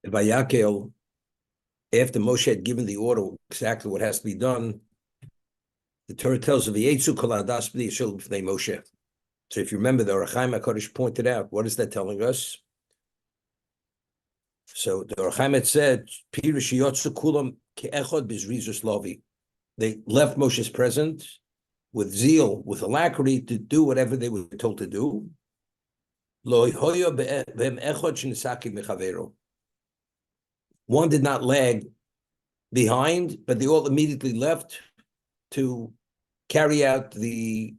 Vayakel, after Moshe had given the order exactly what has to be done, the Torah tells of V'yetzu kol hadas b'nei Yisrael b'fnei Moshe. So if you remember, the Ohr HaChaim HaKadosh pointed out, what is that telling us? So the Ohr HaChaim had said, Pirush yotzu kulam ke'echad b'zrizus lovi. They left Moshe's presence with zeal, with alacrity, to do whatever they were told to do. Lo hoya be'em echad shenisaki mechavero. One did not lag behind, but they all immediately left to carry out the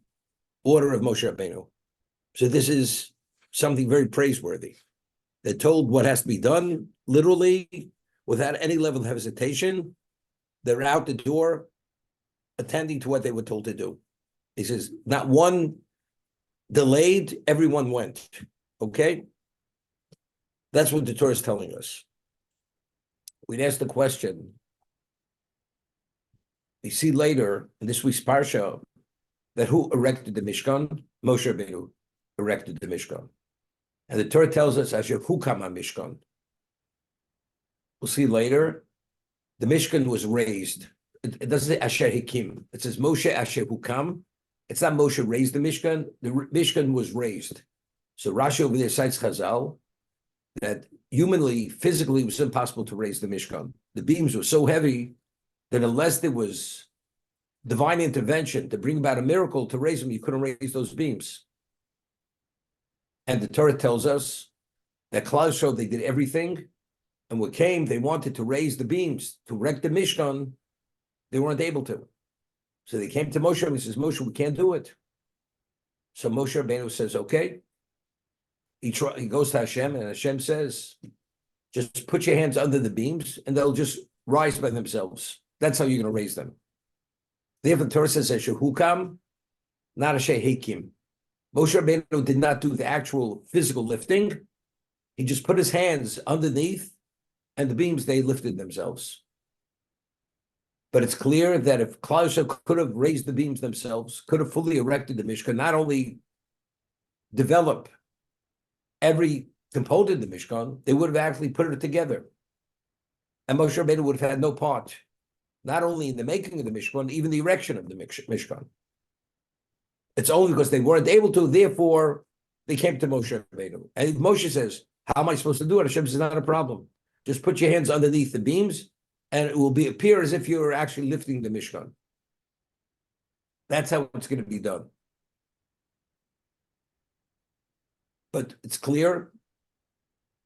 order of Moshe Rabbeinu. So this is something very praiseworthy. They're told what has to be done, literally, without any level of hesitation. They're out the door, attending to what they were told to do. He says, not one delayed, everyone went. Okay? That's what the Torah is telling us. We'd ask the question. We see later in this week's Parsha that who erected the Mishkan? Moshe Rabbeinu erected the Mishkan. And the Torah tells us, Asher hukam Mishkan. We'll see later, the Mishkan was raised. It doesn't say Asher Hikim. It says Moshe Asher hukam. It's not Moshe raised the Mishkan. The Mishkan was raised. So Rashi over there cites Chazal that humanly, physically, it was impossible to raise the Mishkan. The beams were so heavy that unless there was divine intervention to bring about a miracle to raise them, you couldn't raise those beams. And the Torah tells us that Klal Yisrael, they did everything, and what came, they wanted to raise the beams, to erect the Mishkan, they weren't able to. So they came to Moshe, and he says, Moshe, we can't do it. So Moshe Rabbeinu says, okay. He goes to Hashem, and Hashem says, just put your hands under the beams, and they'll just rise by themselves. That's how you're going to raise them. Therefore, the Torah says, Asher hukam, not Asher hikim. Moshe Rabbeinu did not do the actual physical lifting. He just put his hands underneath, and the beams, they lifted themselves. But it's clear that if Klal Yisrael could have raised the beams themselves, could have fully erected the Mishkan, not only develop every component of the Mishkan, they would have actually put it together. And Moshe Rabbeinu would have had no part, not only in the making of the Mishkan, even the erection of the Mishkan. It's only because they weren't able to, therefore, they came to Moshe Rabbeinu. And Moshe says, how am I supposed to do it? Hashem says, not a problem. Just put your hands underneath the beams, and it will appear as if you're actually lifting the Mishkan. That's how it's going to be done. But it's clear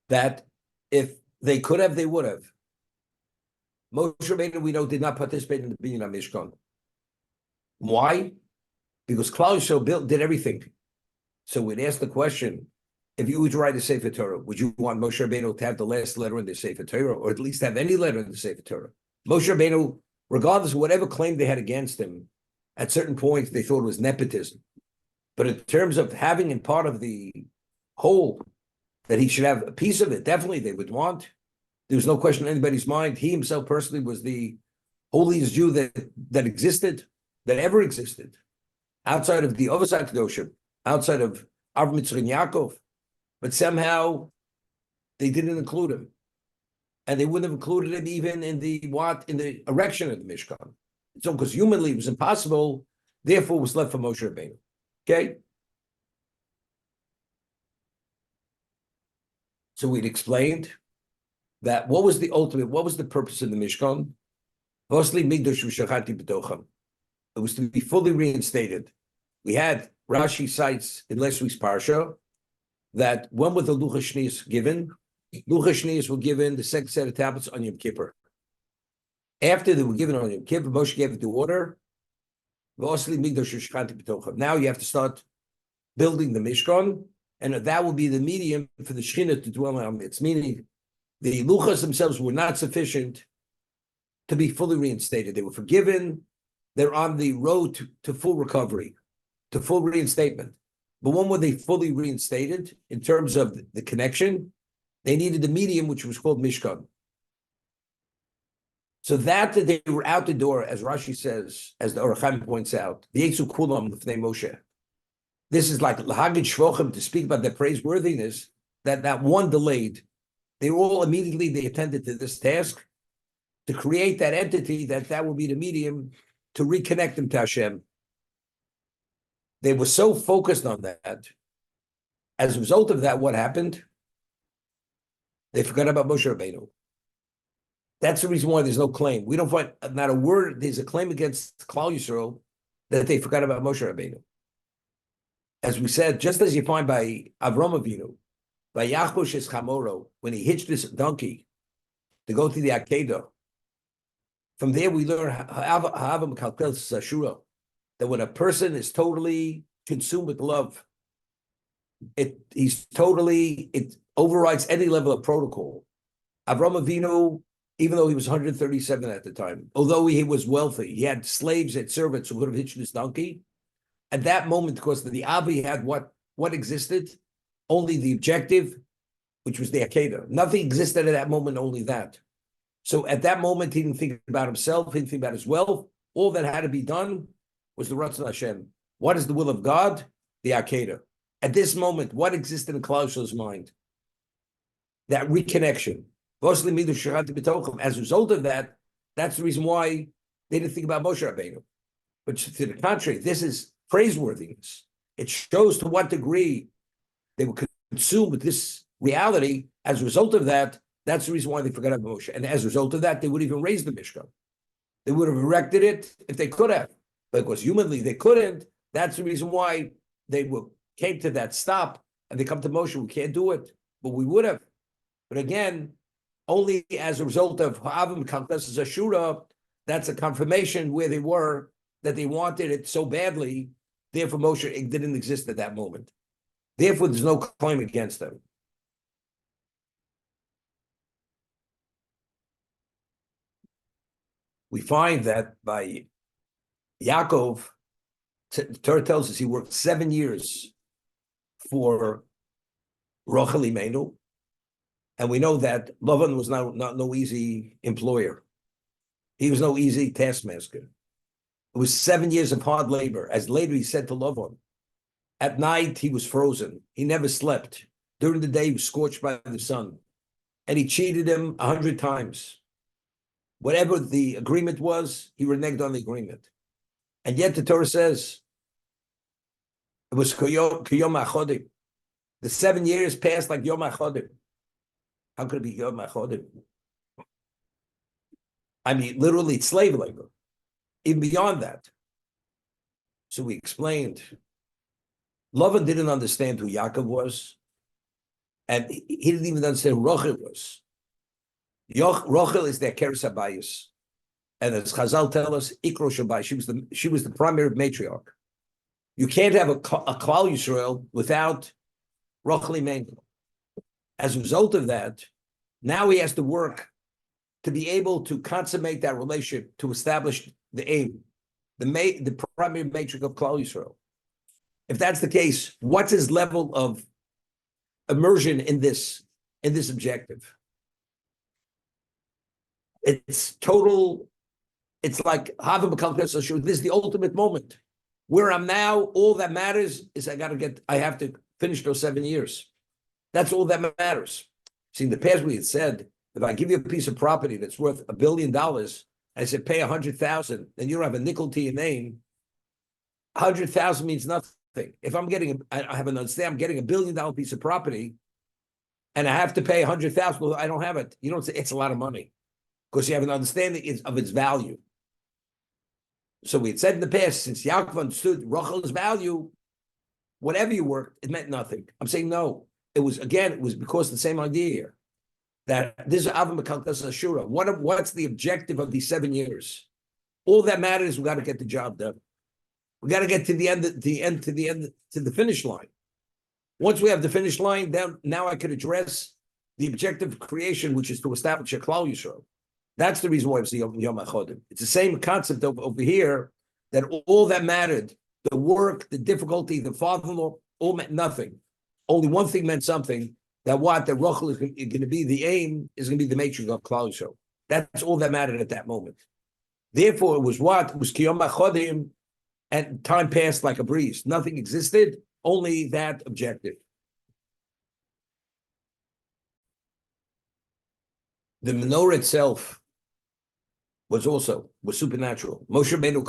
that if they could have, they would have. Moshe Rabbeinu, we know, did not participate in the Binyan Mishkan. Why? Because Klal Yisrael did everything. So we'd ask the question, if you were to write a Sefer Torah, would you want Moshe Rabbeinu to have the last letter in the Sefer Torah, or at least have any letter in the Sefer Torah? Moshe Rabbeinu, regardless of whatever claim they had against him, at certain points they thought it was nepotism. But in terms of having in part of the whole, that he should have a piece of it, definitely they would want. There was no question in anybody's mind. He himself personally was the holiest Jew that existed, that ever existed, outside of the Ovasai Kedoshim, outside of Avram Yitzchak and Yaakov. But somehow they didn't include him. And they wouldn't have included him even in the erection of the Mishkan. So because humanly it was impossible, therefore it was left for Moshe Rabbeinu. Okay? So we'd explained that what was the purpose of the Mishkan? It was to be fully reinstated. We had Rashi cites in last week's Parsha that when were the Luchas Shniyos given? Luchas Shniyos were given the second set of tablets on Yom Kippur. After they were given on Yom Kippur, Moshe gave it the order. Now you have to start building the Mishkan, and that will be the medium for the Shekhinah to dwell in our midst. Meaning, the Luchas themselves were not sufficient to be fully reinstated. They were forgiven. They're on the road to full recovery, to full reinstatement. But when were they fully reinstated in terms of the connection? They needed the medium, which was called Mishkan. So that they were out the door, as Rashi says, as the Ohr HaChaim points out, the Yetzu Kulam L'fnei Moshe. This is like L'hagid Shvochim, to speak about their praiseworthiness, that one delayed. they all immediately, they attended to this task to create that entity that will be the medium to reconnect them to Hashem. They were so focused on that. As a result of that, what happened? They forgot about Moshe Rabbeinu. That's the reason why there's no claim. We don't find not a word. There's a claim against Klal Yisrael that they forgot about Moshe Rabbeinu. As we said, just as you find by Avram Avinu, by Yachush es Chamoro, when he hitched his donkey to go to the Akedah. From there, we learn that when a person is totally consumed with love, it overrides any level of protocol. Avram Avinu, even though he was 137 at the time, although he was wealthy, he had slaves and servants who could have hitched his donkey. At that moment, because the Avi had what existed, only the objective, which was the Akedah. Nothing existed at that moment, only that. So at that moment, he didn't think about himself, he didn't think about his wealth. All that had to be done was the Ratzon Hashem. What is the will of God? The Akedah. At this moment, what existed in Klal Yisrael's mind? That reconnection. As a result of that, that's the reason why they didn't think about Moshe Rabbeinu. But to the contrary, this is praiseworthiness. It shows to what degree they were consumed with this reality. As a result of that, that's the reason why they forgot about Moshe. And as a result of that, they would even raise the Mishkan. They would have erected it if they could have. But because humanly they couldn't, that's the reason why they came to that stop and they come to Moshe. We can't do it, but we would have. But again, only as a result of Ha'avim Kalkas Ashura, that's a confirmation where they were, that they wanted it so badly. Therefore, Moshe, it didn't exist at that moment. Therefore, there's no claim against them. We find that by Yaakov, the Torah tells us he worked 7 years for Rachel Imenu, and we know that Lavan was not no easy employer. He was no easy taskmaster. It was 7 years of hard labor. As later he said to Lavan, at night he was frozen. He never slept. During the day he was scorched by the sun. And he cheated him 100 times. Whatever the agreement was, he reneged on the agreement. And yet the Torah says, it was Yom HaChodim. The 7 years passed like Yom HaChodim. How could it be Yom HaChodim? I mean, literally, it's slave labor. Even beyond that. So we explained, Lavan didn't understand who Yaakov was, and he didn't even understand who Rachel was. Rachel is the Akeres Habayis, and as Chazal tell us, Ikro Shabai, she was the primary matriarch. You can't have a Klal Yisrael without Rachel Imenu. As a result of that, now he has to work to be able to consummate that relationship, to establish the aim, the primary matrix of Klal Yisrael. If that's the case, what's his level of immersion in this objective? It's total. It's like this is the ultimate moment. Where I'm now, all that matters is I have to finish those 7 years. That's all that matters. See, in the past we had said, if I give you a piece of property that's worth $1 billion, I said pay 100,000, then you don't have a nickel to your name. 100,000 means nothing. If I'm getting, I have an understanding, I'm getting $1 billion piece of property, and I have to pay 100,000. Well, I don't have it. You don't say it's a lot of money because you have an understanding of its value. So we had said in the past, since Yaakov understood Rachel's value, whatever you worked, it meant nothing. I'm saying no. It was because the same idea here. That this is Avim Mekalkas Ashura. What's the objective of these 7 years? All that matters is we got to get the job done. We got to get to the finish line. Once we have the finish line, then now I can address the objective of creation, which is to establish a Klal Yisrael. That's the reason why it's the Yom HaChodim. It's the same concept over here, that all that mattered, the work, the difficulty, the father-in-law, all meant nothing. Only one thing meant something, that Rachel is going to be the aim, is going to be the matrix of Klal Yisrael. That's all that mattered at that moment. Therefore, it was Kiyom HaChodim, and time passed like a breeze. Nothing existed, only that objective. The menorah itself was supernatural. Moshe Rabbeinu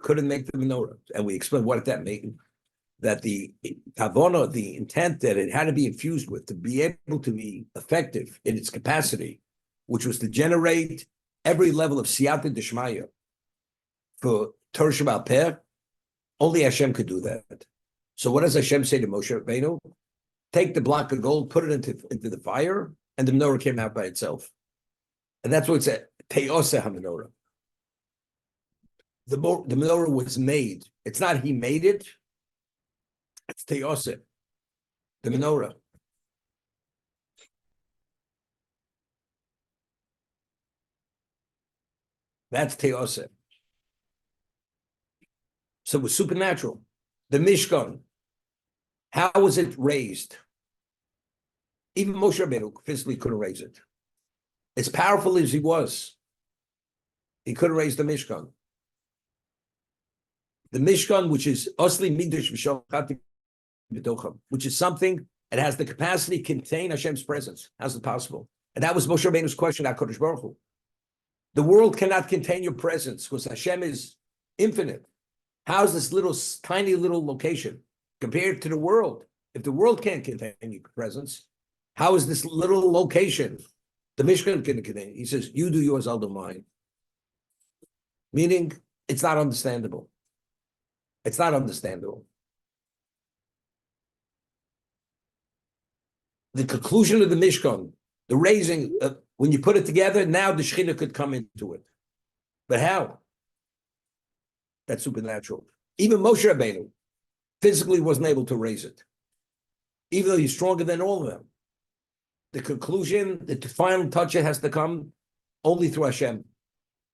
couldn't make the menorah, and we explained what that meant. That the kavana, the intent that it had to be infused with to be able to be effective in its capacity, which was to generate every level of siyata d'shmaya for Torah Sheba'al Peh, only Hashem could do that. So what does Hashem say to Moshe Rabbeinu? Take the block of gold, put it into the fire, and the menorah came out by itself. And that's what it said, Te'oseh HaMenorah. The menorah was made. It's not he made it, it's Te'oseh, the menorah. That's Te'oseh. So it was supernatural. The Mishkan, how was it raised? Even Moshe Rabbeinu physically couldn't raise it. As powerful as he was, he couldn't raise the Mishkan. The Mishkan, which is Osli Midrash V'Shavchati B'Tocham, which is something that has the capacity to contain Hashem's presence. How's it possible? And that was Moshe Rabbeinu's question at HaKadosh Baruch Hu. The world cannot contain your presence because Hashem is infinite. How's this tiny little location compared to the world? If the world can't contain your presence, how is this little location? The Mishkan can contain. He says, you do yours, I'll do mine. Meaning, it's not understandable. It's not understandable. The conclusion of the Mishkan, the raising, when you put it together, now the Shekhinah could come into it. But how? That's supernatural. Even Moshe Rabbeinu physically wasn't able to raise it, even though he's stronger than all of them. The conclusion, the final touch, it has to come only through Hashem.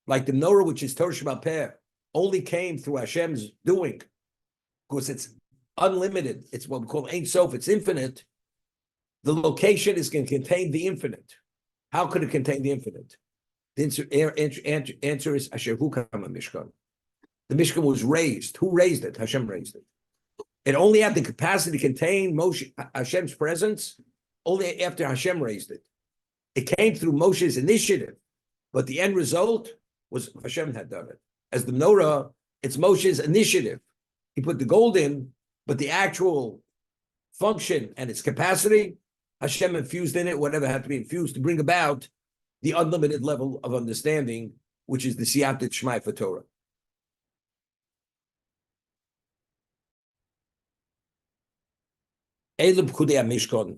Like the menorah, which is Torah Sheba'al Peh, only came through Hashem's doing, because it's unlimited. It's what we call Ein Sof. It's infinite. The location is going to contain the infinite. How could it contain the infinite? The answer is Asher Hu Kama Mishkan. The Mishkan was raised. Who raised it? Hashem raised it. It only had the capacity to contain Hashem's presence only after Hashem raised it. It came through Moshe's initiative, but the end result was Hashem had done it. As the menorah, it's Moshe's initiative. He put the gold in, but the actual function and its capacity, Hashem infused in it whatever had to be infused to bring about the unlimited level of understanding, which is the Siyat Shmai for Torah. Elub Kudei Mishkan.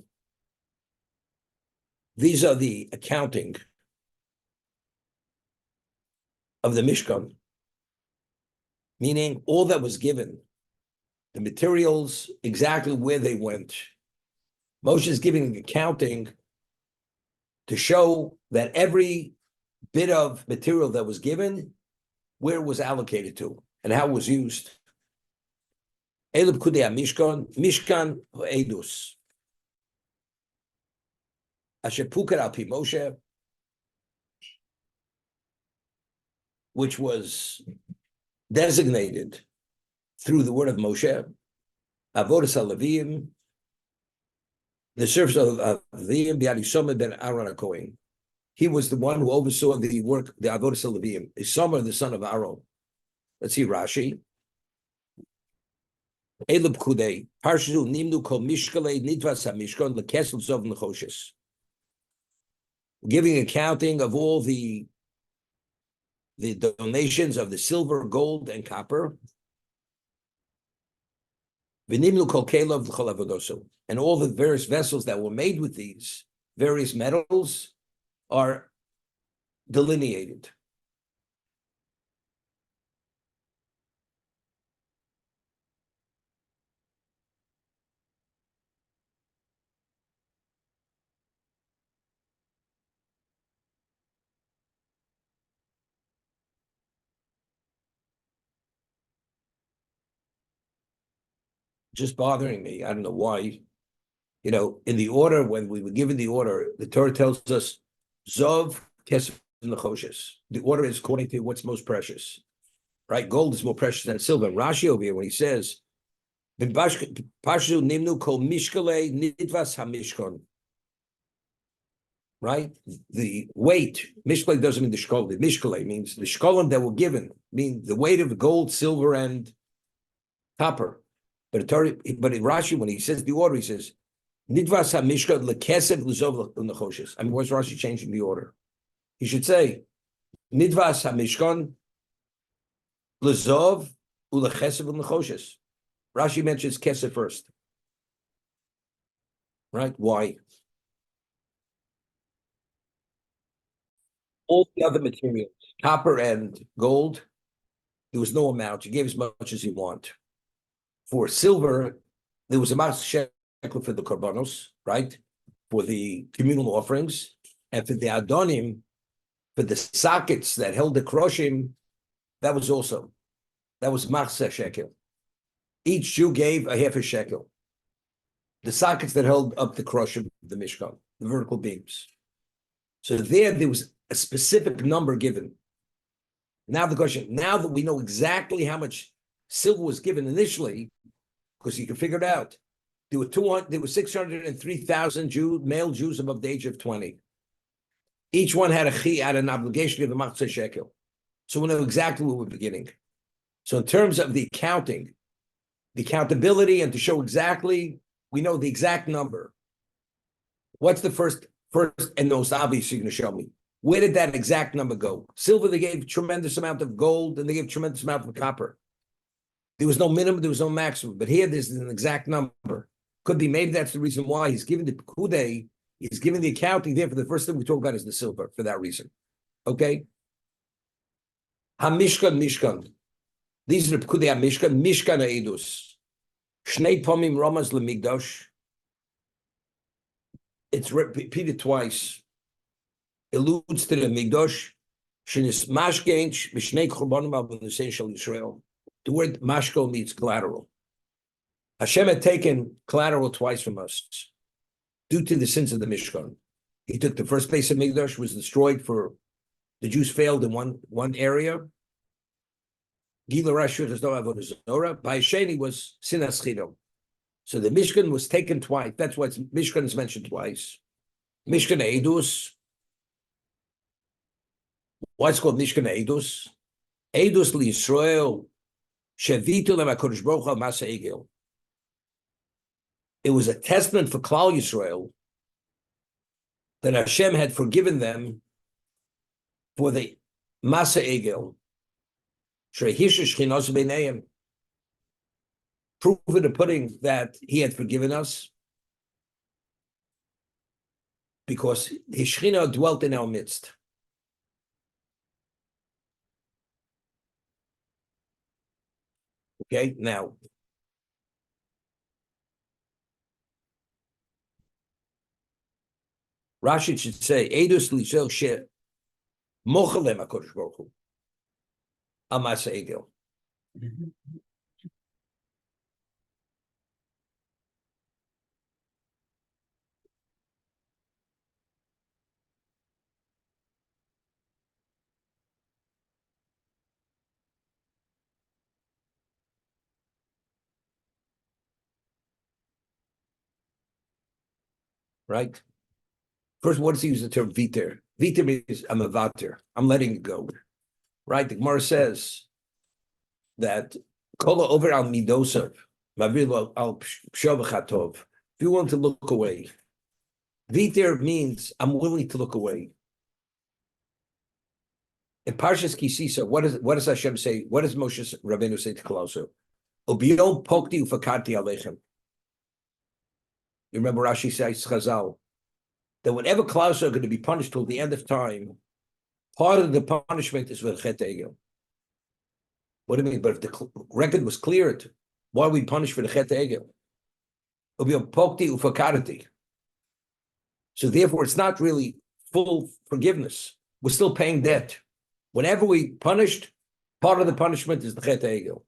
These are the accounting of the Mishkan, meaning all that was given, the materials, exactly where they went. Moshe is giving an accounting to show that every bit of material that was given, where it was allocated to, and how it was used. Elub Kudei Mishkan, Mishkan Edus. Asher Pukar al Pi Moshe, which was designated through the word of Moshe, Avodas HaLevim, the service of Levim, B'Yad ben Aaron HaKohen. He was the one who oversaw the work, the Avodas HaLevim, Isamar, the son of Aaron. Let's see Rashi. Elub Kudei, Parshu Nimnu Kol Mishkalei Nidvas HaMishkan L'Kesel Zov Nechoshes. Giving accounting of all the donations of the silver, gold, and copper. And all the various vessels that were made with these various metals are delineated. Just bothering me. I don't know why. You know, in the order, when we were given the order, the Torah tells us, Zov, Kesef, Nechoshes. The order is according to what's most precious. Right? Gold is more precious than silver. Rashi over here, when he says, Pashu Nimnu Kol Mishkale Nidvas HaMishkan. right? The weight, mishkale doesn't mean the shkol. The mishkale means the shkolim that were given, mean the weight of gold, silver, and copper. But in Rashi, when he says the order, he says, Nidvas ha-mishkan lekesev l'zov l'nechoshes. I mean, what's Rashi changing the order? He should say, Nidvas ha-mishkan l'zov u'lechesev l'nechoshes. Rashi mentions kesef first. Right? Why? All the other materials, copper and gold, there was no amount. You gave as much as you want. For silver, there was a mas shekel for the korbanos, right? For the communal offerings, and for the adonim, for the sockets that held the kroshim, that was mas shekel. Each Jew gave a half a shekel. The sockets that held up the kroshim, the Mishkan, the vertical beams. So there was a specific number given. Now the question, now that we know exactly how much silver was given initially, because you can figure it out, there were 603,000 male Jews above the age of 20. Each one had an obligation to give a machzah shekel. So we know exactly where we're beginning. So in terms of the accounting, the accountability, and to show exactly, we know the exact number. What's the first and most obvious you're going to show me? Where did that exact number go? Silver, they gave tremendous amount of gold, and they gave tremendous amount of copper. There was no minimum, there was no maximum. But here, there's an exact number. Could be, maybe that's the reason why he's giving the Pekudei, he's giving the accounting there. For the first thing we talk about is the silver, for that reason. Okay? Mishkan. These are the Pekudei Mishkan Eidus. Shnei Pomim Ramas Lemigdosh. It's repeated twice. Alludes to the Migdosh. Shenis Mashkench Mishnei Churbanim Al B'Nusei Shel Yisrael. The word mashko means collateral. Hashem had taken collateral twice from us due to the sins of the Mishkan. He took the first place of Migdosh, was destroyed for the Jews failed in one area. Gila Rashut is no avodah zora. By Sheni was sinas chido. So the Mishkan was taken twice. That's why Mishkan is mentioned twice. Mishkan Eidus. Why it's called Mishkan Eidus? Eidus liYisrael. It was a testament for Klal Yisrael that Hashem had forgiven them for the Masa Egel. Proof in the pudding that he had forgiven us because his Shechina dwelt in our midst. Okay, now, Rashi should say, Eidus Lisel She Mochalem HaKodesh Baruch Hu Amasa Egel. Right? First, what does he use the term viter? Viter means I'm a vater. I'm letting it go. Right? The Gemara says that kola over al midosav, mavil al pshavachatov. If you want to look away, viter means I'm willing to look away. In Parshas Kisisa, what does Hashem say? What does Moshe Rabbeinu say to Koloso? Obiyom pokti ufakarti alechem. You remember Rashi says Chazal that whenever Klaus are going to be punished till the end of time, part of the punishment is for Chet Egel. What do you mean? But if the record was cleared, why are we punished for the Chet Egel? It'll be a pokti ufakarti. So therefore, it's not really full forgiveness. We're still paying debt. Whenever we punished, part of the punishment is the Chet Egel.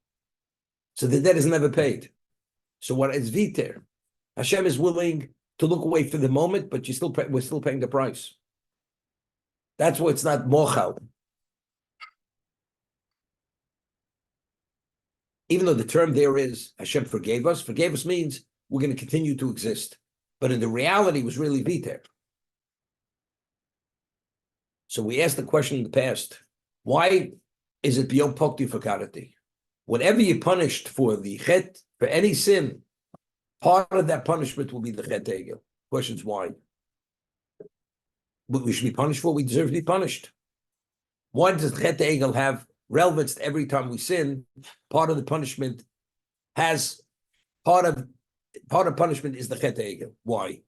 So the debt is never paid. So what is viter? Hashem is willing to look away for the moment, but we're still paying the price. That's why it's not mochal. Even though the term there is Hashem forgave us means we're going to continue to exist. But in the reality, it was really viter. So we asked the question in the past, why is it biyom pokti fakarati? Whenever you're punished for the chet, for any sin, part of that punishment will be the chet egel. Question's why? What we should be punished for, we deserve to be punished. Why does chet egel have relevance to every time we sin? Part of the punishment has part of punishment is the chet egel. Why?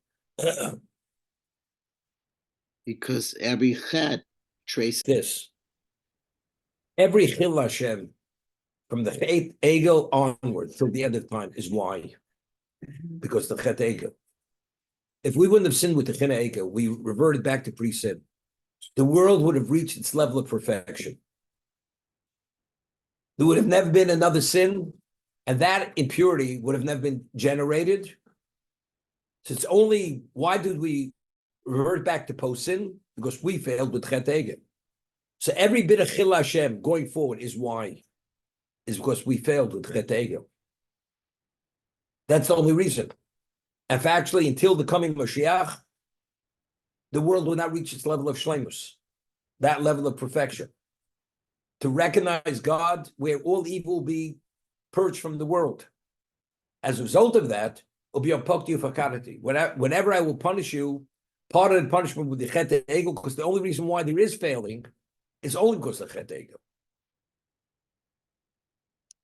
Because every chet traces This. Every chil Hashem from the chet egel onward till the end of time is why? Because the chet egel. If we wouldn't have sinned with the chet egel, we reverted back to pre-sin. The world would have reached its level of perfection. There would have never been another sin, and that impurity would have never been generated. So it's only, why did we revert back to post-sin? Because we failed with chet egel. So every bit of chil Hashem going forward is why? Is because we failed with chet egel. That's the only reason. If actually, until the coming Mashiach, the world will not reach its level of shleimus, that level of perfection. To recognize God, where all evil will be purged from the world. As a result of that, will be a pokti fakarati. Whenever I will punish you, part of the punishment with the chet egel, because the only reason why there is failing is only because of the chet egel.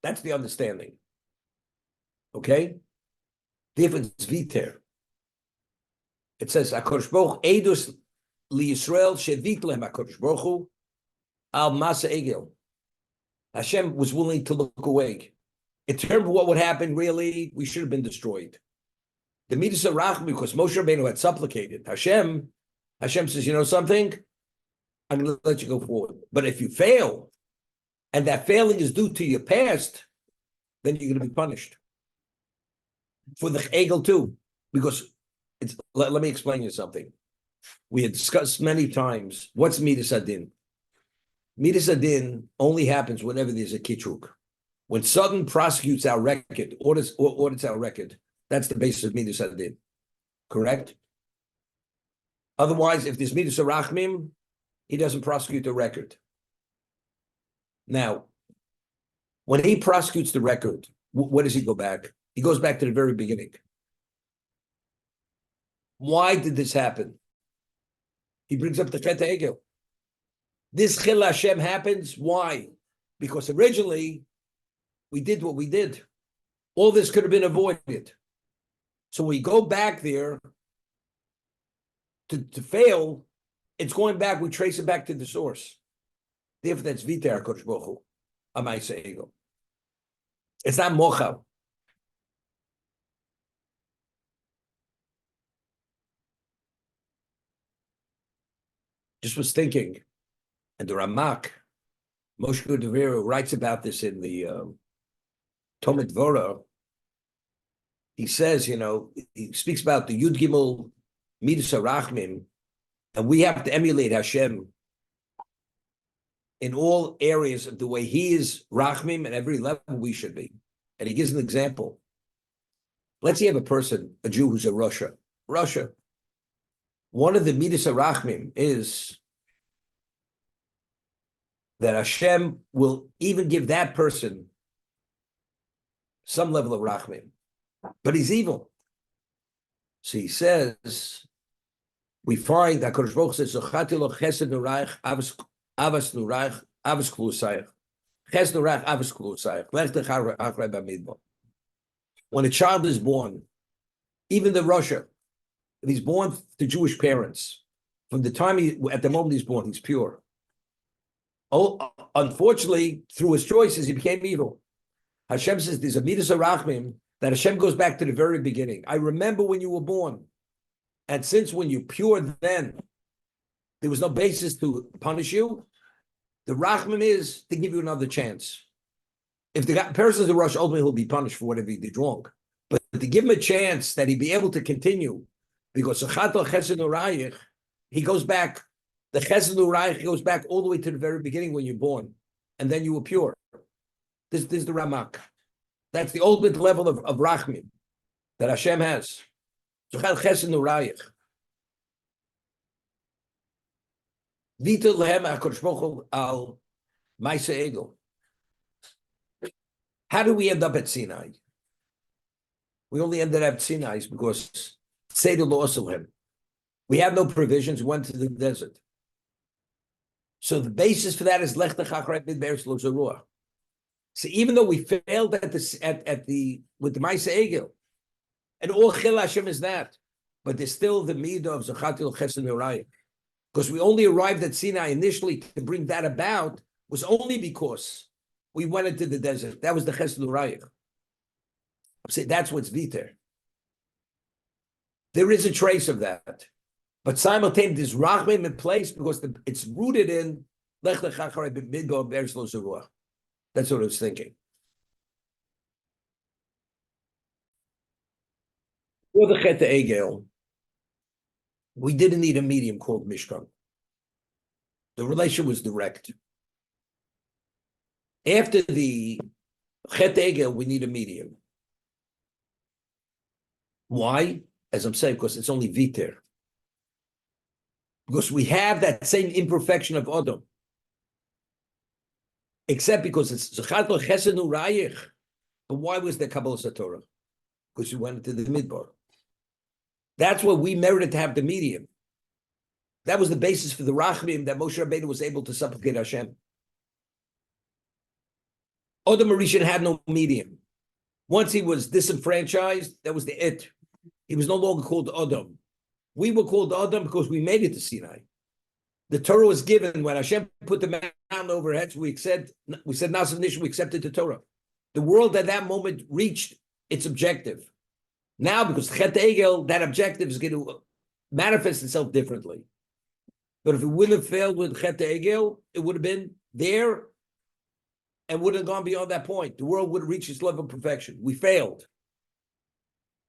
That's the understanding. Okay? Difference viter. It says, HaKadosh Baruch Edus li Yisrael shevit lehem HaKadosh Baruch Hu al masa egel. Hashem was willing to look away. In terms of what would happen, really, we should have been destroyed. The midas of rachmi, because Moshe Rabbeinu had supplicated Hashem says, you know something? I'm going to let you go forward. But if you fail, and that failing is due to your past, then you're going to be punished. For the egel too, because it's. Let me explain you something. We had discussed many times, what's midas adin? Midas adin only happens whenever there's a kitruk. When Sutton prosecutes our record, audits our record, that's the basis of midas adin. Correct? Otherwise, if there's midas arachmim, he doesn't prosecute the record. Now, when he prosecutes the record, where does he go back? He goes back to the very beginning. Why did this happen? He brings up the chet egel. This chil Hashem happens. Why? Because originally we did what we did. All this could have been avoided. So we go back there to fail. It's going back. We trace it back to the source. Therefore, that's viter HaKadosh Baruch Hu. Amaisa egel. It's not mochav. Just was thinking, and the Ramak, Moshe Devera, writes about this in the Talmud Dvorah. He says, he speaks about the Yud Gimel Midas HaRachmim, and we have to emulate Hashem in all areas of the way He is Rachmim, at every level we should be. And he gives an example. Let's say you have a person, a Jew who's in Russia. One of the Midas HaRachmim is that Hashem will even give that person some level of Rachmim. But he's evil. So he says, we find that HaKadosh Baruch Hu says, Zochati lo chesed nurayich, avas nurayich, avas klusayich. Chesed nurayich, avas klusayich. Lech dech achrei b'midbar. When a child is born, even in Russia, if he's born to Jewish parents, from the time at the moment he's born, he's pure. Oh, unfortunately, through his choices, he became evil. Hashem says there's a midas harachmim that Hashem goes back to the very beginning. I remember when you were born, and since when you're pure, then there was no basis to punish you. The rachmim is to give you another chance. If the person's in rush, ultimately he'll be punished for whatever he did wrong. But to give him a chance that he'd be able to continue, because he goes back, the chesed urayich goes back all the way to the very beginning when you're born, and then you were pure. This is the Ramak. That's the ultimate level of rachmim that Hashem has. Chesed urayich. Vita lehem HaKadosh Baruch Hu al Maisa Egel. How do we end up at Sinai? We only ended up at Sinai because Seder lo osel him. We have no provisions. We went to the desert. So the basis for that is Lech Lecha Acharei Midberes Lo Zarua. So even though we failed at the with the Maisa Egel, and all Chil Hashem is that, but there's still the midah of Zachatil Chesed Merayim. Because we only arrived at Sinai initially to bring that about was only because we went into the desert. That was the Chesed Merayim. I'm saying that's what's Viter. There is a trace of that. But simultaneously, this Rachmim in place because it's rooted in Lech Lecha Acharei Midberes Lo Zarua. That's what I was thinking. For the Chet Egel, we didn't need a medium called Mishkan. The relation was direct. After the Chet Egel, we need a medium. Why? As I'm saying, because it's only Viter. Because we have that same imperfection of Adam. Except because it's Zachat Chesed Urayich. But why was there Kabbalah Satorah? Because we went into the Midbar. That's what we merited to have the medium. That was the basis for the Rachmim that Moshe Rabbeinu was able to supplicate Hashem. Adam Arishan had no medium. Once he was disenfranchised, that was the it. He was no longer called Adam. We were called Adam because we made it to Sinai. The Torah was given when Hashem put the mountain over our heads. We said Nasav Nish, we accepted the Torah. The world at that moment reached its objective. Now, because Chet Egel, that objective is going to manifest itself differently. But if it wouldn't have failed with Chet Egel, it would have been there and wouldn't have gone beyond that point. The world would have reached its level of perfection. We failed.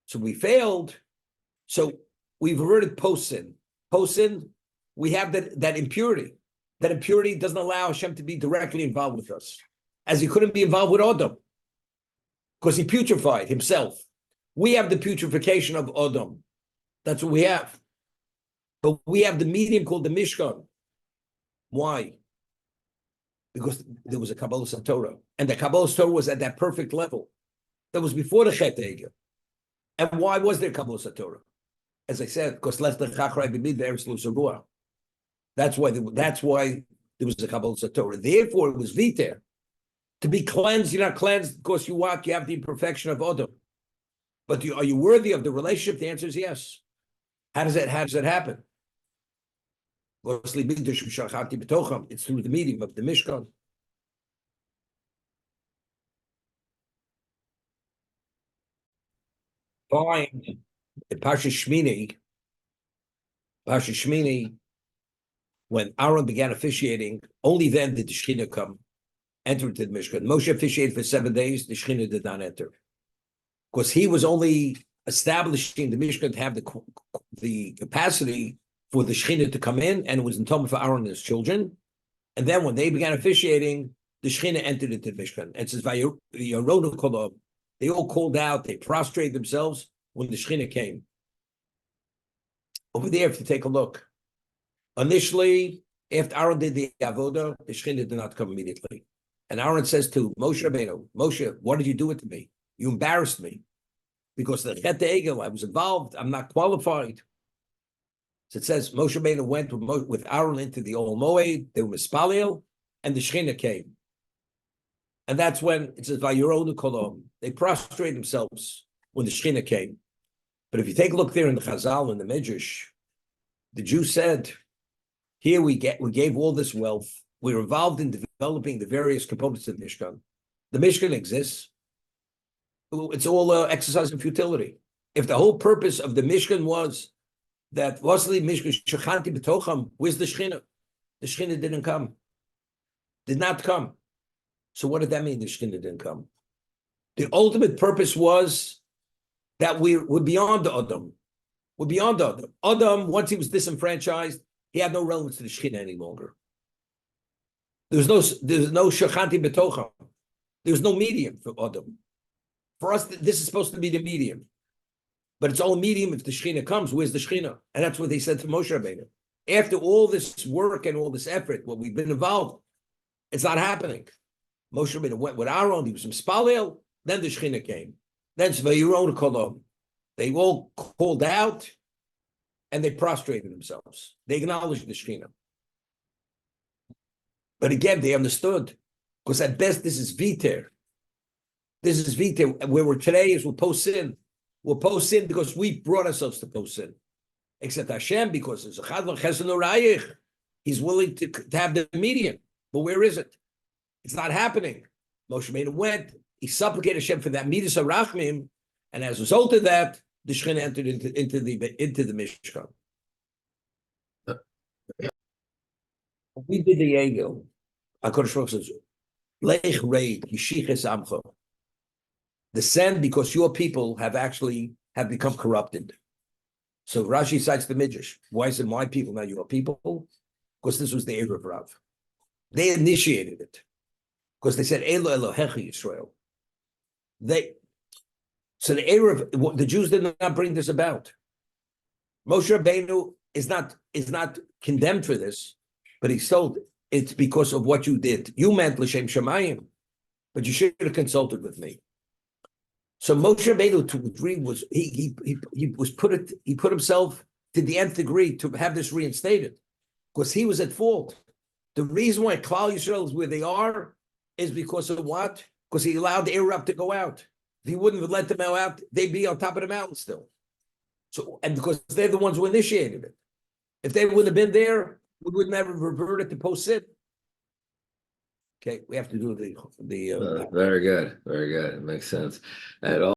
So we failed. So we've averted post-sin. Post-sin, we have that impurity. That impurity doesn't allow Hashem to be directly involved with us, as he couldn't be involved with Adam, because he putrefied himself. We have the putrefaction of Adam. That's what we have. But we have the medium called the Mishkan. Why? Because there was a Kabbalah Satorah, and the Kabbalah Satorah was at that perfect level. That was before the Chet Egel. And why was there Kabbalah Satorah? As I said, because Lech Lecha Acharei Midberes Lo Zarua. That's why there was a Kabbalah Satorah. Therefore, it was Viter. To be cleansed, you're not cleansed because you have the imperfection of Adam. But are you worthy of the relationship? The answer is yes. How does that happen? It's through the medium of the Mishkan. Find in Parsha Shmini, when Aaron began officiating, only then did the Shekhinah enter into the Mishkan. Moshe officiated for 7 days, the Shekhinah did not enter. Because he was only establishing the Mishkan to have the capacity for the Shekhinah to come in, and it was intended for Aaron and his children. And then when they began officiating, the Shekhinah entered into the Mishkan. And it says, Vayaronu Kolom. They all called out, they prostrated themselves when the Shekhinah came. Over there, if you take a look, initially, after Aaron did the Avodah, the Shekhinah did not come immediately. And Aaron says to Moshe Rabbeinu, Moshe, what did you do it to me? You embarrassed me. Because the Chet Egel, I was involved, I'm not qualified. So it says Moshe Rabbeinu went with Aaron into the Ol Moed, they were Mispalel, and the Shekhinah came. And that's when it says, Vayaronu Kolom. They prostrated themselves when the Shekhinah came. But if you take a look there in the Chazal, in the Midrash, the Jew said, here we gave all this wealth. We're involved in developing the various components of the Mishkan. The Mishkan exists. It's all exercise in futility. If the whole purpose of the Mishkan was that Vasli Mishkan Shechanti B'tocham, where's the Shekhinah? The Shekhinah didn't come. Did not come. So what did that mean? The Shekhinah didn't come. The ultimate purpose was that we're beyond the Adam. We're beyond Adam. Adam, once he was disenfranchised, he had no relevance to the Shekhinah any longer. There's no Shechanti B'tocham. There's no medium for Adam. For us, this is supposed to be the medium. But it's all medium if the Shekhinah comes. Where's the Shekhinah? And that's what they said to Moshe Rabbeinu. After all this work and all this effort, what we've been involved, it's not happening. Moshe Rabbeinu went with Aaron, he was from Spalel, then the Shechina came. Then Zvayiron Kolom. They all called out and they prostrated themselves. They acknowledged the Shechina. But again, they understood, because at best this is Viter. This is Viter. Where we're today is we're post-sin. We're post-sin because we brought ourselves to post-sin. Except Hashem, because it's a Chadvan Chesed Norayich. He's willing to have the median. But where is it? It's not happening. Moshe Rabbeinu went, he supplicated Hashem for that Midas HaRachmim, and as a result of that, the Shechina entered into the Mishkan. We did the Egel. HaKadosh Baruch Hu says, Lech Reid, Yishiches Amcha. Descend because your people have become corrupted. So Rashi cites the Midrash. Why is it my people, not your people? Because this was the Erev Rav. They initiated it. Because they said, Elo Elohecha Yisrael. So the Erev, the Jews did not bring this about. Moshe Rabbeinu is not condemned for this, but he's told it's because of what you did. You meant L'Shem Shemayim, but you should have consulted with me. So Moshe Rabbeinu to agree was he put himself to the nth degree to have this reinstated, because he was at fault. The reason why Klal Yisrael is where they are is because of what? Because he allowed the Arab to go out. If he wouldn't have let them out, they'd be on top of the mountain still. So, and because they're the ones who initiated it. If they wouldn't have been there, we would never revert it to post-sin. Okay, we have to do the very good. Very good. It makes sense. At all.